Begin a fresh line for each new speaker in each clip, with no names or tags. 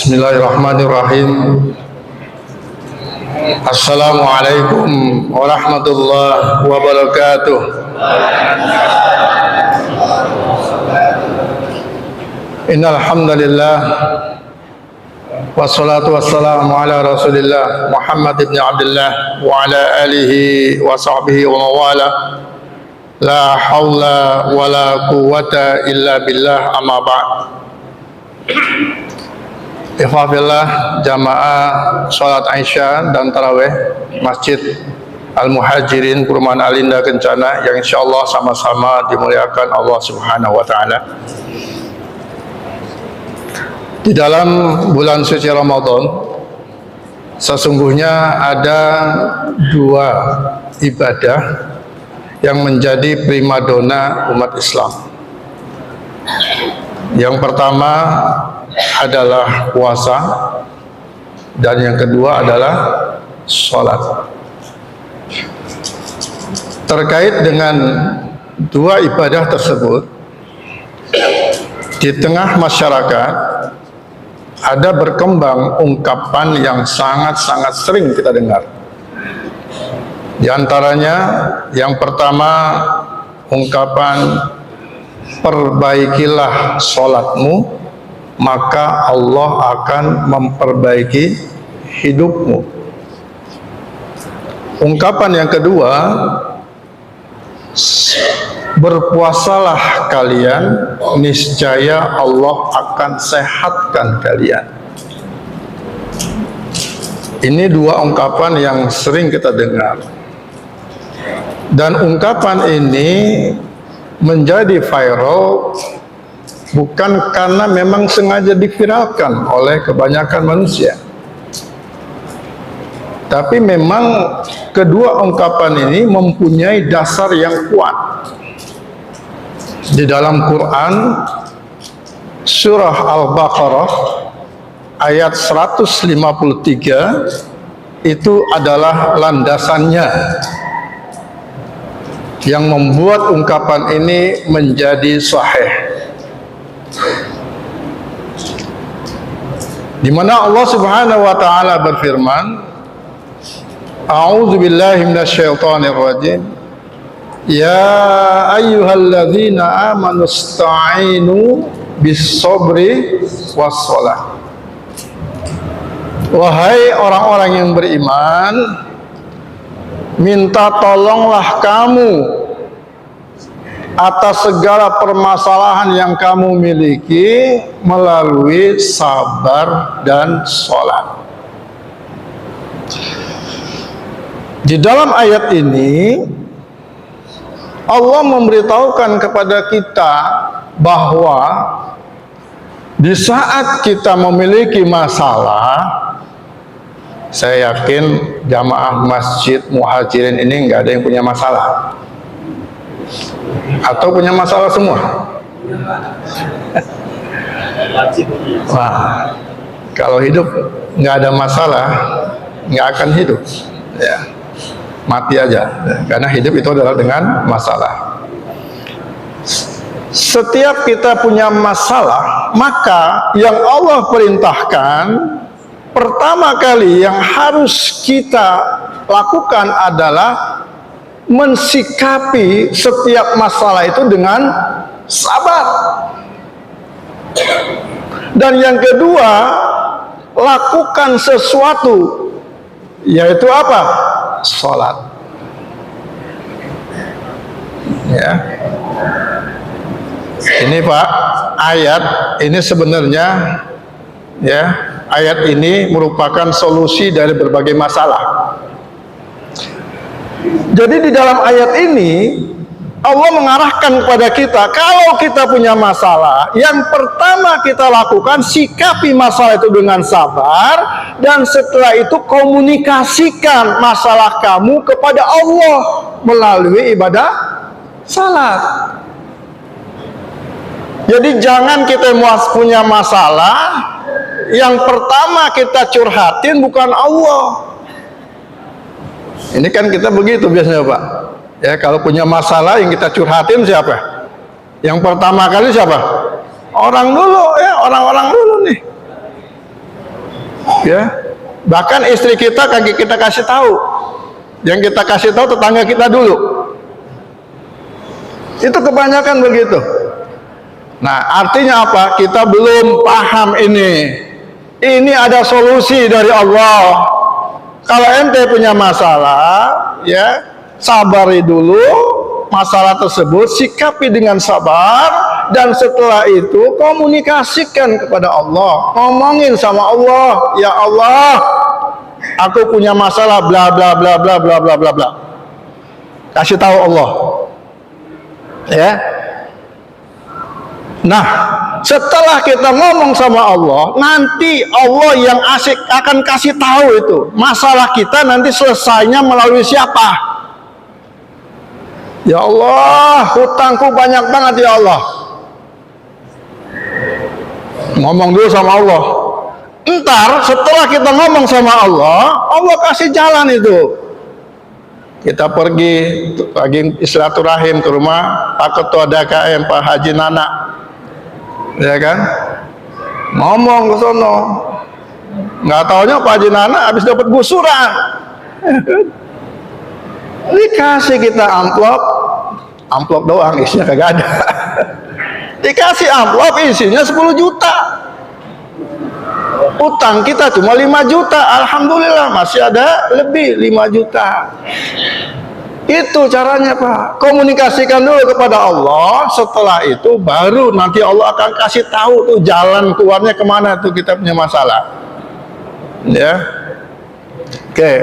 Bismillahirrahmanirrahim. Assalamualaikum warahmatullahi wabarakatuh. Innal hamdalillah wassalatu wassalamu ala Rasulillah Muhammad ibn Abdullah wa ala alihi wa sahbihi wa mawala. La haula wa la quwwata illa billah, amma ba'd. Ikhwafillah, jamaah sholat Aisyah dan tarawih Masjid Al-Muhajirin Perumahan Alinda Kencana yang insyaallah sama-sama dimuliakan Allah Subhanahu wa taala. Di dalam bulan suci Ramadan sesungguhnya ada dua ibadah yang menjadi primadona umat Islam. Yang pertama adalah puasa dan yang kedua adalah sholat. Terkait dengan dua ibadah tersebut, di tengah masyarakat ada berkembang ungkapan yang sangat-sangat sering kita dengar. Di antaranya yang pertama ungkapan perbaikilah sholatmu maka Allah akan memperbaiki hidupmu. Ungkapan yang kedua, berpuasalah kalian, niscaya Allah akan sehatkan kalian. Ini dua ungkapan yang sering kita dengar. Dan ungkapan ini menjadi viral bukan karena memang sengaja diviralkan oleh kebanyakan manusia, tapi memang kedua ungkapan ini mempunyai dasar yang kuat. Di dalam Quran surah Al-Baqarah ayat 153 itu adalah landasannya yang membuat ungkapan ini menjadi sahih, di mana Allah Subhanahu wa taala berfirman, A'udzu billahi minasyaitonir rajim. Ya ayyuhalladzina amanu ista'inu bis-sabri was-shalah. Wahai orang-orang yang beriman, minta tolonglah kamu atas segala permasalahan yang kamu miliki melalui sabar dan sholat. Di dalam ayat ini Allah memberitahukan kepada kita bahwa di saat kita memiliki masalah, saya yakin jamaah Masjid Muhajirin ini nggak ada yang punya masalah. Atau punya masalah semua? Wah, kalau hidup nggak ada masalah, nggak akan hidup, ya, mati aja. Karena hidup itu adalah dengan masalah. Setiap kita punya masalah, maka yang Allah perintahkan pertama kali yang harus kita lakukan adalah mensikapi setiap masalah itu dengan sabar. Dan yang kedua, lakukan sesuatu, yaitu apa? Sholat. Ya. Ini Pak, ayat ini sebenarnya, ya, ayat ini merupakan solusi dari berbagai masalah. Jadi di dalam ayat ini Allah mengarahkan kepada kita, kalau kita punya masalah, yang pertama kita lakukan sikapi masalah itu dengan sabar, dan setelah itu komunikasikan masalah kamu kepada Allah melalui ibadah salat. Jadi jangan kita punya masalah, yang pertama kita curhatin bukan Allah. Ini kan kita begitu biasanya Pak. Ya, kalau punya masalah yang kita curhatin siapa? Yang pertama kali siapa? Orang dulu, ya, orang-orang dulu nih. Ya, bahkan istri kita kaki kita kasih tahu, yang kita kasih tahu tetangga kita dulu. Itu kebanyakan begitu. Nah, artinya apa? Kita belum paham ini. Ini ada solusi dari Allah. Kalau ente punya masalah, ya sabari dulu masalah tersebut, sikapi dengan sabar, dan setelah itu komunikasikan kepada Allah, ngomongin sama Allah, ya Allah, aku punya masalah bla bla bla bla bla bla bla bla. Kasih tahu Allah. Ya. Nah, setelah kita ngomong sama Allah, nanti Allah yang akan kasih tahu itu masalah kita nanti selesainya melalui siapa. Ya Allah, hutangku banyak banget ya Allah. Ngomong dulu sama Allah. Ntar setelah kita ngomong sama Allah, Allah kasih jalan itu. Kita pergi silaturahim ke rumah Pak Ketua DKM, Pak Haji Nana, ya kan? Ngomong ke sono, nggak taunya Pak Haji Nana habis dapat gusuran. Dikasih kita amplop doang, isinya kagak ada. Dikasih amplop isinya 10 juta. Utang kita cuma 5 juta. Alhamdulillah masih ada lebih 5 juta. Itu caranya Pak. Komunikasikan dulu kepada Allah. Setelah itu baru nanti Allah akan kasih tahu tuh jalan keluarnya kemana tuh kita punya masalah. Ya. Oke.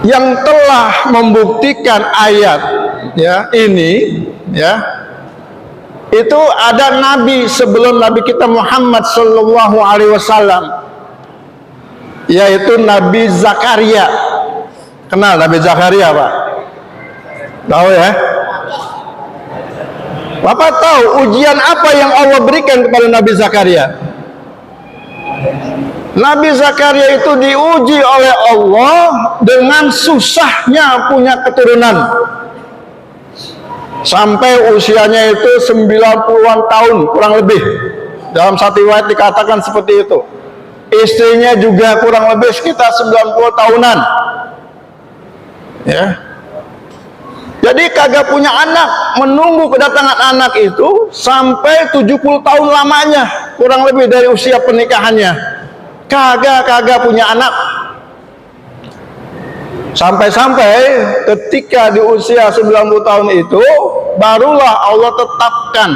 Yang telah membuktikan ayat ya ini ya, itu ada nabi sebelum nabi kita Muhammad sallallahu alaihi wasallam, yaitu Nabi Zakaria. Kenal Nabi Zakaria, Pak? Tahu ya? Bapak tahu ujian apa yang Allah berikan kepada Nabi Zakaria? Nabi Zakaria itu diuji oleh Allah dengan susahnya punya keturunan. Sampai usianya itu 90-an tahun kurang lebih. Dalam satu riwayat dikatakan seperti itu. Istrinya juga kurang lebih sekitar 90 tahunan. Ya. Jadi kagak punya anak, menunggu kedatangan anak itu sampai 70 tahun lamanya, kurang lebih dari usia pernikahannya. Kagak punya anak. Sampai-sampai ketika di usia 90 tahun itu barulah Allah tetapkan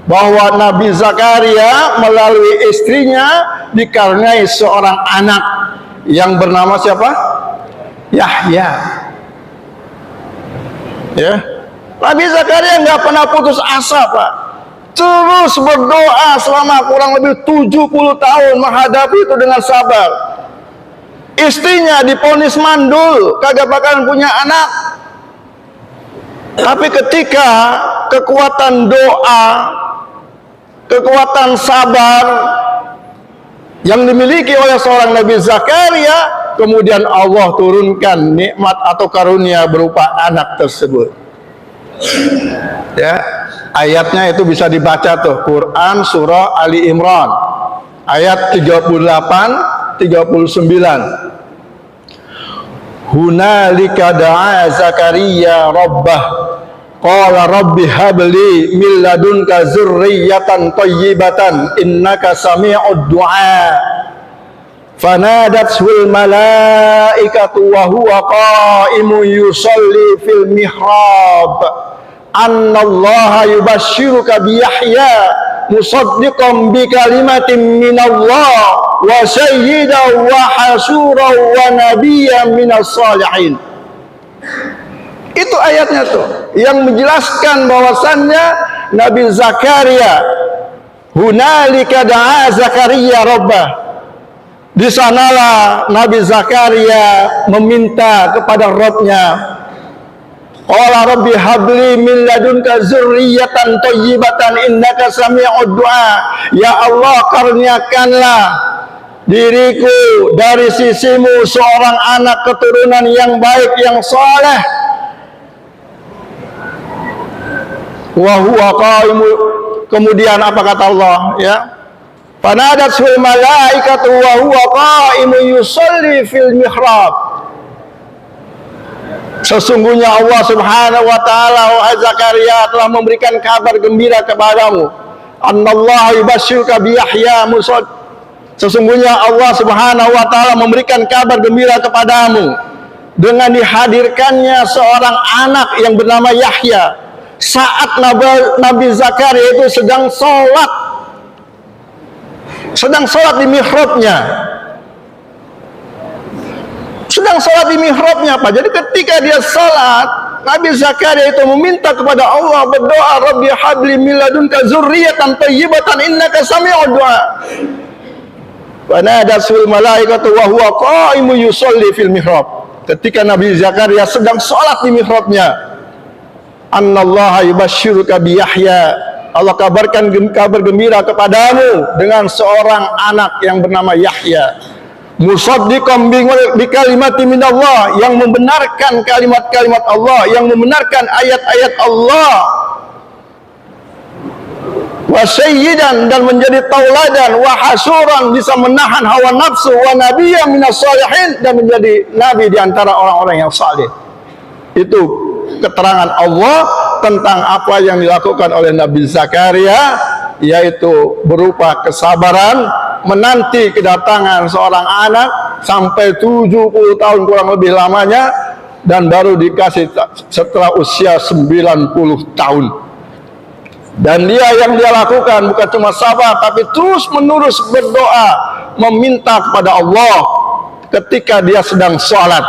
bahwa Nabi Zakaria melalui istrinya dikaruniai seorang anak yang bernama siapa? Yahya. Ya. Nabi Zakaria nggak pernah putus asa, Pak. Terus berdoa selama kurang lebih 70 tahun menghadapi itu dengan sabar. Istrinya diponis mandul, kagak bakalan punya anak. Tapi ketika kekuatan doa, kekuatan sabar yang dimiliki oleh seorang Nabi Zakaria, kemudian Allah turunkan nikmat atau karunia berupa anak tersebut. Ya, ayatnya itu bisa dibaca tuh, Quran surah Ali Imran ayat 38 39. Hunalika da'a Zakaria rabbah qala rabbi habli min ladunka dzurriyyatan thayyibatan innaka sami'ud du'a fanadatul malaikatu wa huwa qa'imun yusalli fil mihrab annallaha yubashshiruka bi Yahya musaddiqan bi kalimatin minallah wa sayyidan wa hasuran wa nabiyyan minas salihin. Itu ayatnya tuh yang menjelaskan bahwasannya Nabi Zakaria, hunalika da'a Zakaria rabbah, di sanalah Nabi Zakaria meminta kepada Rabb-Nya. Qala rabbi habli min ladunka dzurriyyatan thayyibatan innaka sami'ud du'a. Ya Allah, karuniakanlah diriku dari sisimu seorang anak keturunan yang baik, yang saleh. Wa huwa qaimu. Kemudian apa kata Allah, ya? Fanadatul malaikatu wa huwa qa'imun yusalli fil mihrab. Sesungguhnya Allah Subhanahu wa taala, wahai Zakaria, telah memberikan kabar gembira kepadamu. Annallaha yubashshiruka bi Yahya musad. Sesungguhnya Allah Subhanahu wa taala memberikan kabar gembira kepadamu dengan dihadirkannya seorang anak yang bernama Yahya. Saat Nabi Zakaria itu sedang sholat di mihrabnya. Pak. Jadi ketika dia sholat, Nabi Zakaria itu meminta kepada Allah, berdoa, Rabbi habli min ladunka dzurriyyatan thayyibatan innaka sami'ud du'a. Wa nadatul malaikatu wa huwa qa'imun yusalli fil mihrab. Ketika Nabi Zakaria sedang sholat di mihrabnya, Annallaha yubashshiruka bi Yahya. Allah kabarkan kabar gembira kepadamu dengan seorang anak yang bernama Yahya. Musaddiqan bi kalimati minallah, yang membenarkan kalimat-kalimat Allah, yang membenarkan ayat-ayat Allah. Wa sayyidan, dan menjadi tauladan, wa hasuran, bisa menahan hawa nafsu, wa nabiyyan minas shalihin, dan menjadi nabi di antara orang-orang yang saleh. Itu keterangan Allah tentang apa yang dilakukan oleh Nabi Zakaria, yaitu berupa kesabaran menanti kedatangan seorang anak sampai 70 tahun kurang lebih lamanya, dan baru dikasih setelah usia 90 tahun. Dan yang dia lakukan bukan cuma sabar, tapi terus menerus berdoa, meminta kepada Allah ketika dia sedang sholat.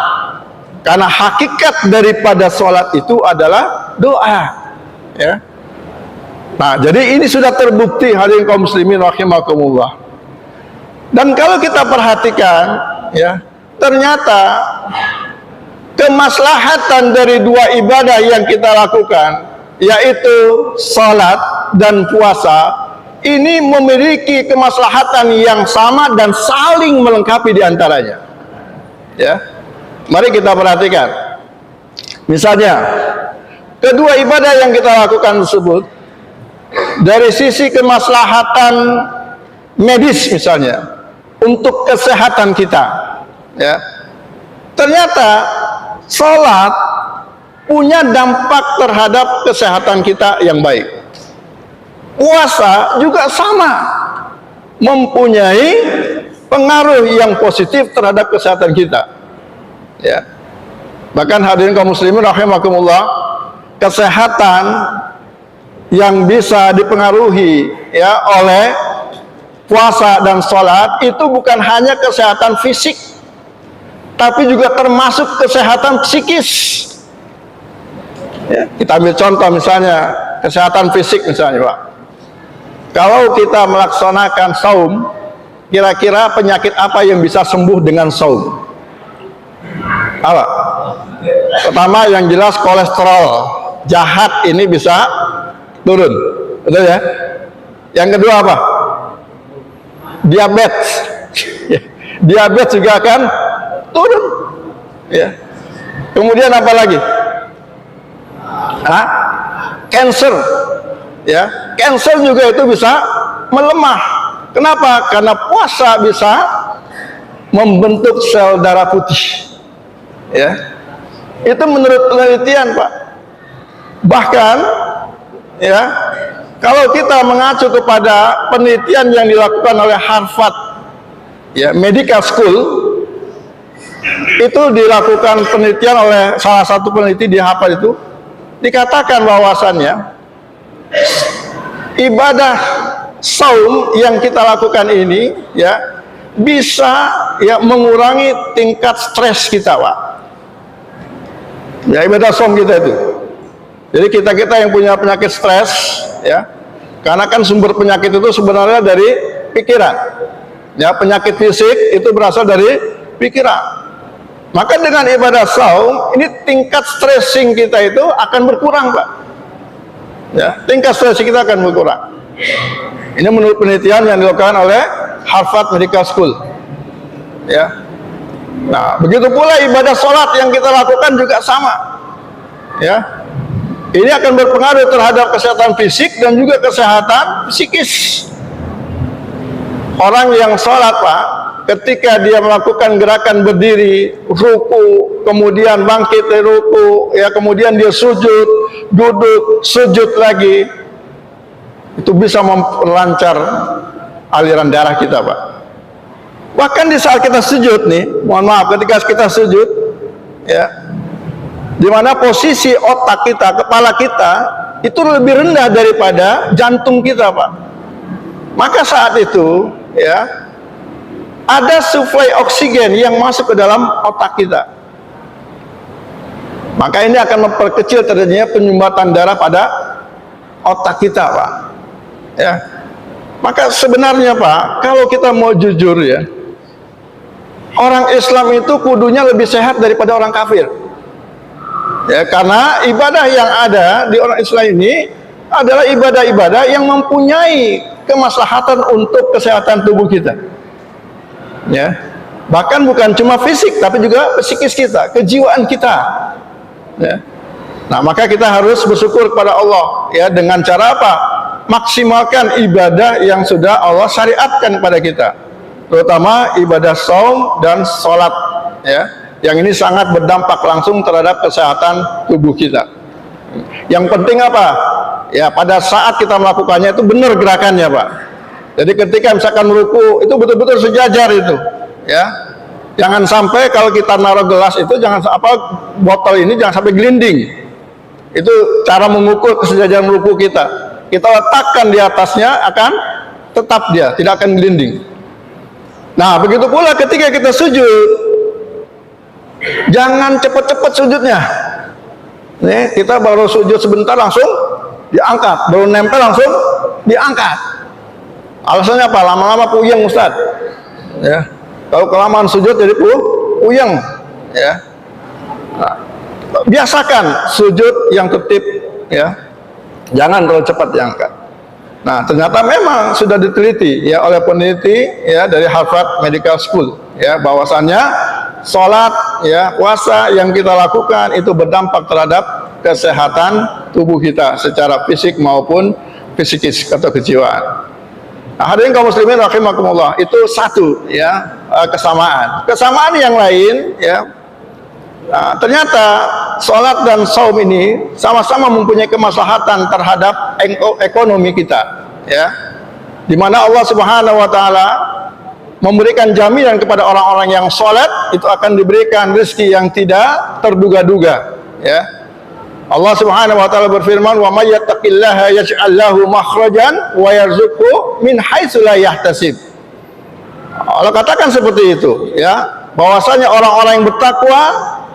Karena hakikat daripada sholat itu adalah doa, ya. Nah, jadi ini sudah terbukti, hadirin kaum muslimin rahimakumullah. Dan kalau kita perhatikan, ya, ternyata kemaslahatan dari dua ibadah yang kita lakukan, yaitu sholat dan puasa, ini memiliki kemaslahatan yang sama dan saling melengkapi di antaranya, ya. Mari kita perhatikan. Misalnya, kedua ibadah yang kita lakukan tersebut, dari sisi kemaslahatan medis misalnya, untuk kesehatan kita, ya, ternyata sholat punya dampak terhadap kesehatan kita yang baik. Puasa juga sama, mempunyai pengaruh yang positif terhadap kesehatan kita. Ya, bahkan hadirin kaum muslimin rahimakumullah, kesehatan yang bisa dipengaruhi, ya, oleh puasa dan sholat itu bukan hanya kesehatan fisik, tapi juga termasuk kesehatan psikis. Ya, kita ambil contoh misalnya kesehatan fisik misalnya, Pak. Kalau kita melaksanakan saum, kira-kira penyakit apa yang bisa sembuh dengan saum? Apa? Pertama, yang jelas kolesterol jahat ini bisa turun, betul ya? Yang kedua apa? Diabetes. Diabetes juga akan turun, ya. Kemudian apa lagi? Cancer, ya. Cancer juga itu bisa melemah. Kenapa? Karena puasa bisa membentuk sel darah putih, ya. Itu menurut penelitian, Pak. Bahkan, ya, kalau kita mengacu kepada penelitian yang dilakukan oleh Harvard, ya, Medical School, itu dilakukan penelitian oleh salah satu peneliti di Harvard itu, dikatakan bahwasannya ibadah saum yang kita lakukan ini, ya, bisa, ya, mengurangi tingkat stres kita, Pak. Ya, ibadah saum kita itu. Jadi kita yang punya penyakit stres, ya, karena kan sumber penyakit itu sebenarnya dari pikiran. Ya, penyakit fisik itu berasal dari pikiran. Maka dengan ibadah saum ini tingkat stressing kita itu akan berkurang, Pak. Ya, tingkat stressing kita akan berkurang. Ini menurut penelitian yang dilakukan oleh Harvard Medical School. Ya. Nah, begitu pula ibadah sholat yang kita lakukan juga sama. Ya. Ini akan berpengaruh terhadap kesehatan fisik dan juga kesehatan psikis. Orang yang sholat, Pak, ketika dia melakukan gerakan berdiri, ruku, kemudian bangkit dari ruku, ya, kemudian dia sujud, duduk, sujud lagi, itu bisa memperlancar aliran darah kita, Pak. Bahkan di saat kita sujud nih, mohon maaf, ketika kita sujud, ya, di mana posisi otak kita, kepala kita itu lebih rendah daripada jantung kita, Pak. Maka saat itu, ya, ada suplai oksigen yang masuk ke dalam otak kita. Maka ini akan memperkecil terjadinya penyumbatan darah pada otak kita, Pak. Ya. Maka sebenarnya, Pak, kalau kita mau jujur, ya, orang Islam itu kudunya lebih sehat daripada orang kafir. Ya, karena ibadah yang ada di orang Islam ini adalah ibadah-ibadah yang mempunyai kemaslahatan untuk kesehatan tubuh kita. Ya, bahkan bukan cuma fisik, tapi juga psikis kita, kejiwaan kita. Ya. Nah, maka kita harus bersyukur kepada Allah, ya, dengan cara apa? Maksimalkan ibadah yang sudah Allah syariatkan kepada kita, terutama ibadah saum dan sholat, ya, yang ini sangat berdampak langsung terhadap kesehatan tubuh kita. Yang penting apa? Ya, pada saat kita melakukannya itu benar gerakannya, Pak. Jadi ketika misalkan ruku itu betul-betul sejajar itu, ya. Jangan sampai kalau kita naruh gelas itu botol ini jangan sampai gelinding. Itu cara mengukur kesejajaran ruku kita. Kita letakkan di atasnya akan tetap dia, tidak akan gelinding. Nah, begitu pula ketika kita sujud, jangan cepat-cepat sujudnya. Nih, kita baru sujud sebentar langsung diangkat, baru nempel langsung diangkat. Alasannya apa? Lama-lama puyeng, Ustaz. Ya, kalau kelamaan sujud jadi puyeng. Ya, nah, biasakan sujud yang tertib, ya. Jangan terlalu cepat diangkat. Nah, ternyata memang sudah diteliti, ya, oleh peneliti, ya, dari Harvard Medical School, ya, bahwasannya sholat, ya, puasa yang kita lakukan itu berdampak terhadap kesehatan tubuh kita secara fisik maupun psikis atau kejiwaan. Nah, hadirin kaum muslimin rahimakumullah, itu satu, ya, kesamaan. Kesamaan yang lain, ya, nah, ternyata sholat dan saum ini sama-sama mempunyai kemaslahatan terhadap ekonomi kita, ya, di mana Allah Subhanahu wa Ta'ala memberikan jaminan kepada orang-orang yang sholat itu akan diberikan rezeki yang tidak terduga-duga, ya. Allah Subhanahu wa Ta'ala berfirman, wa may yattaqillaha yaj'al lahu makhrajan wa yarzuqhu min haitsu la yahtasib. Allah katakan seperti itu, ya, bahwasanya orang-orang yang bertakwa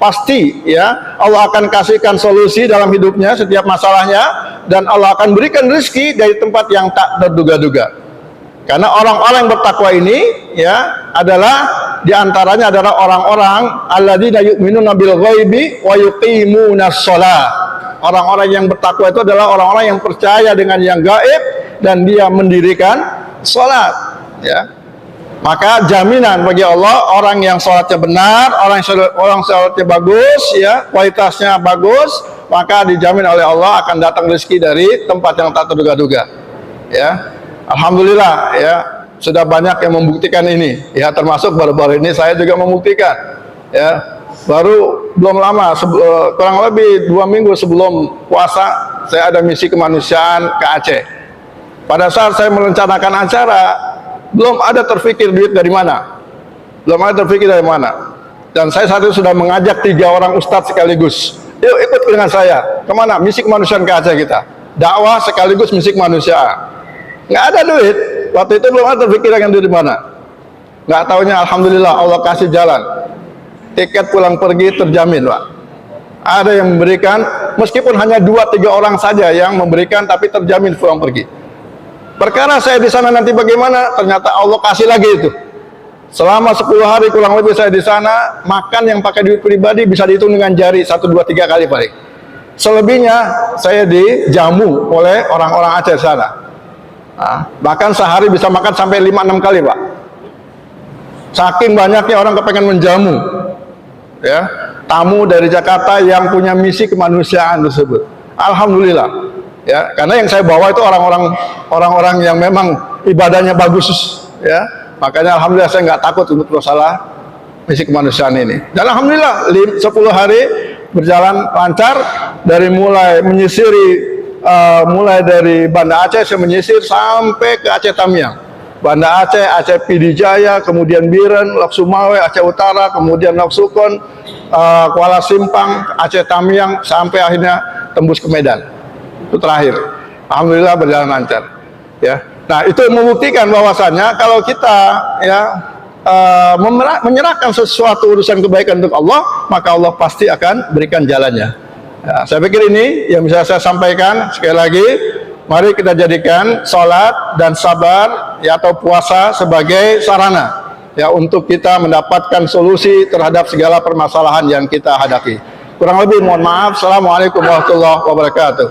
pasti, ya, Allah akan kasihkan solusi dalam hidupnya setiap masalahnya, dan Allah akan berikan rezeki dari tempat yang tak terduga-duga. Karena orang-orang yang bertakwa ini, ya, adalah diantaranya adalah orang-orang alladzina yu'minuna bil ghaibi wa yuqimunas shalah. Orang-orang yang bertakwa itu adalah orang-orang yang percaya dengan yang gaib dan dia mendirikan sholat, ya. Maka jaminan bagi Allah, orang yang sholatnya benar, orang sholatnya bagus, ya, kualitasnya bagus, maka dijamin oleh Allah akan datang rezeki dari tempat yang tak terduga-duga, ya. Alhamdulillah, ya, sudah banyak yang membuktikan ini, ya, termasuk baru-baru ini saya juga membuktikan, ya. Baru belum lama, kurang lebih 2 minggu sebelum puasa, saya ada misi kemanusiaan ke Aceh. Pada saat saya merencanakan acara, belum ada terpikir duit dari mana, belum ada terpikir dari mana. Dan saya saat itu sudah mengajak 3 orang ustadz sekaligus, yuk ikut dengan saya. Kemana? Misi kemanusiaan ke Aceh kita, dakwah sekaligus misi kemanusiaan. Nggak ada duit, waktu itu belum ada terpikir dengan duit di mana. Nggak taunya alhamdulillah Allah kasih jalan. Tiket pulang pergi terjamin, Pak. Ada yang memberikan, meskipun hanya 2-3 orang saja yang memberikan, tapi terjamin pulang pergi. Perkara saya di sana nanti bagaimana? Ternyata Allah kasih lagi itu. Selama 10 hari kurang lebih saya di sana, makan yang pakai duit pribadi bisa dihitung dengan jari 1, 2, 3 kali paling. Selebihnya saya dijamu oleh orang-orang Aceh sana. Nah, bahkan sehari bisa makan sampai 5-6 kali, Pak. Saking banyaknya orang kepengen menjamu, ya, tamu dari Jakarta yang punya misi kemanusiaan tersebut. Alhamdulillah, ya, karena yang saya bawa itu orang-orang yang memang ibadahnya bagus, ya. Makanya alhamdulillah saya nggak takut untuk masalah misi kemanusiaan ini. Dan alhamdulillah 10 hari berjalan lancar, dari mulai menyisiri mulai dari Banda Aceh saya menyisir sampai ke Aceh Tamiang. Banda Aceh, Aceh Pidijaya, kemudian Biren, Lok Sumawe, Aceh Utara, kemudian Lok Sukon, Kuala Simpang, Aceh Tamiang, sampai akhirnya tembus ke Medan. Itu terakhir. Alhamdulillah berjalan lancar. Ya. Nah, itu membuktikan bahwasannya kalau kita ya menyerahkan sesuatu urusan kebaikan untuk Allah, maka Allah pasti akan berikan jalannya. Ya, saya pikir ini yang bisa saya sampaikan. Sekali lagi, mari kita jadikan sholat dan sabar ya, atau puasa sebagai sarana ya untuk kita mendapatkan solusi terhadap segala permasalahan yang kita hadapi. Kurang lebih mohon maaf. Assalamualaikum warahmatullahi wabarakatuh.